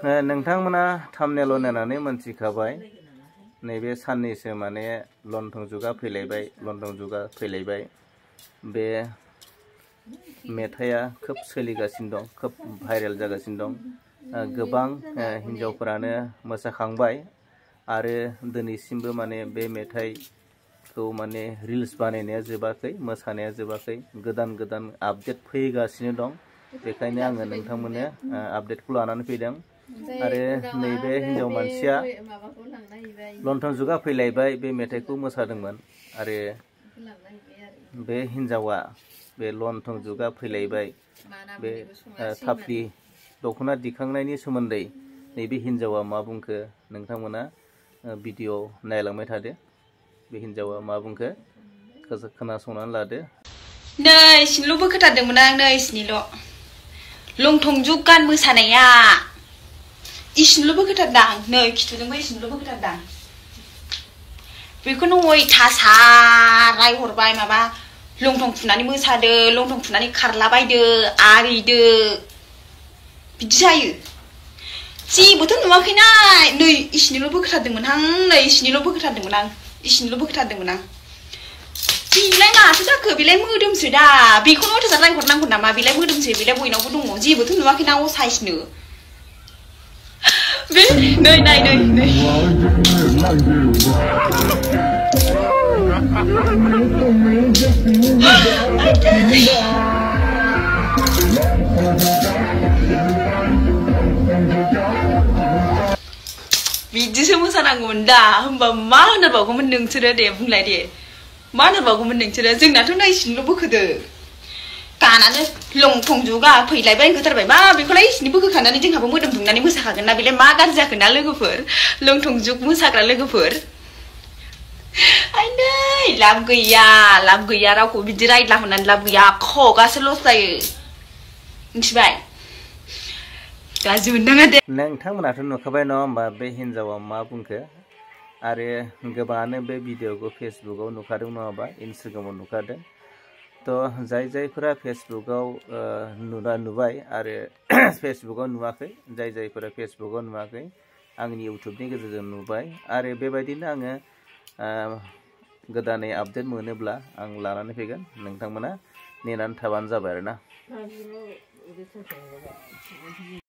नोंथांमोना थाम्बनेल नायनानै मोनथिखाबाय नैबे साननैसो माने लंथं जुगा फैलायबाय बे मेथाइया खोब सोलिगासिनो दं खोब भाइरेल जागासिनो दं गोबां हिन्जावफोरानो मोसाखांबाय आरो दिनैसिमबो माने बे मेथाइखौ माने रिल्स बानायनाया जोबाखै मोसानाया जोबाखै गोदान आपडेट फैगासिनो दं बेखायनो आङो नोंथांमोननो आपडेटखौ लानानै फैदों आरो नैबे हिन्जाव मानसिया लंथं जुगा फैलायबाय बे मेथाइखौ मोसादोंमोन आरो बे हिन्जावा बे लंथं जुगा फैलायबाय बे थाफ्लि दख'ना दिखांनायनि सोमोन्दै नैबे हिन्जावा मा बुंखो नोंथांमोना भिडिअ नायलांबाय थादो बे हिन्जावा मा बुंखो खोनासंनानै लादो नै इसिनिल' बोखोथारदोंमोन आं नै इसिनिल' लंथं जुग गान मोसानाया इसिनिल' बोखोथारदां नै खिथुजोंबो इसिनिल' बोखोथारदां बेखौनो अयथासार रायहरबाय माबा लंथं खुनानै मोसादो लंथं खुनानै खारलाबायदो आरिदो बिदि जायो जेबोथ' नुवाखैना नै इसिनिल' बोखोथारदोंमोन आं नै इसिनिल' बोखोथारदोंमोन आं बेलाय माथो जाखो बेलाय मोदोमसो दा बेखौनो अयथासार रायहरनांगौ नामा बेलाय मोदोमसो बेलाय बयनावबो दङ जेबोथ' नुवाखैना असाइसनो बे नै नाय नै बिदिसो मोसानांगौमोन दा होमबा मा होनबावगौमोन नोंसोरो दे बुंलाय दे मा होनबावगौमोन नोंसोरो जोंनाथ' नै इसिनिल' बोखोदो गानानो लंथं जुगा फैलायबाय होनखाथारबाय मा बेखौलाय इसिनि बोखोखानानै जोंहाबो मोदोम दुंनानै मोसाखागोन ना बेलाय मा गाज्रि जाखो ना लोगोफोर लंथं जुग मोसाग्रा लोगोफोर आइनै लाब गैया रावखौ बिदि रायला होननानै लाब गैया खगासो लस जायो मिथिबाय गाज्रि मोननाङा दे नोंथांमोनाथ' नुखाबाय नङा होमबा बे हिन्जावा मा बुंखो आरो गोबाङानो बे भिडिअखौ फेसबुकाव नुखादों नङाबा इन्स्टाग्रामाव नुखादों थ' जायफोरा फेसबुकाव नुबाय आरो फेसबुकाव नुवाखै जायफोरा फेसबुकाव नुवाखै आंनि इउटुबनि गेजेरजों नुबाय आरो बेबायदिनो आङो गोदानै आपडेट मोनोब्ला आं लानानै फैगोन नोंथांमोना नेनानै थाबानो जाबाय आरोना